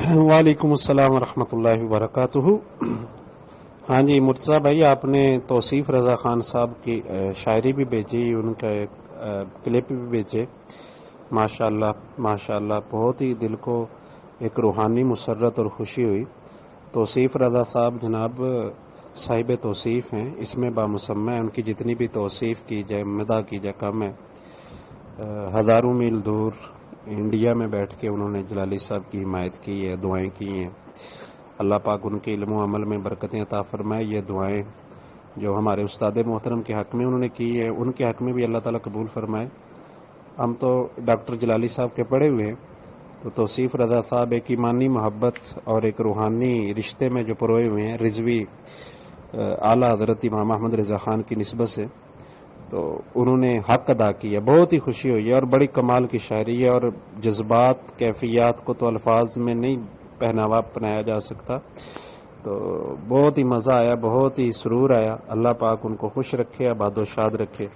وعلیکم السلام ورحمۃ اللہ وبرکاتہ۔ ہاں جی مرتضیٰ بھائی، آپ نے توصیف رضا خان صاحب کی شاعری بھی بھیجی، ان کا ایک کلپ بھی بھیجے۔ ماشاء اللہ ماشاء اللہ، بہت ہی دل کو ایک روحانی مسرت اور خوشی ہوئی۔ توصیف رضا صاحب جناب صاحب توصیف ہیں، اس میں بامسمہ ہے، ان کی جتنی بھی توصیف کی جائے مدح کی جائے کم ہے۔ ہزاروں میل دور انڈیا میں بیٹھ کے انہوں نے جلالی صاحب کی حمایت کی ہے، دعائیں کی ہیں۔ اللہ پاک ان کے علم و عمل میں برکتیں عطا فرمائے۔ یہ دعائیں جو ہمارے استاد محترم کے حق میں انہوں نے کی ہے، ان کے حق میں بھی اللہ تعالیٰ قبول فرمائے۔ ہم تو ڈاکٹر جلالی صاحب کے پڑھے ہوئے ہیں، تو توصیف رضا صاحب ایک ایمانی محبت اور ایک روحانی رشتے میں جو پروئے ہوئے ہیں، رضوی اعلیٰ حضرت امام احمد رضا خان کی نسبت سے، تو انہوں نے حق ادا کیا، بہت ہی خوشی ہوئی ہے اور بڑی کمال کی شاعری ہے، اور جذبات کیفیات کو تو الفاظ میں نہیں پہناوا اپنایا جا سکتا۔ تو بہت ہی مزہ آیا، بہت ہی سرور آیا۔ اللہ پاک ان کو خوش رکھے، آباد و شاد رکھے۔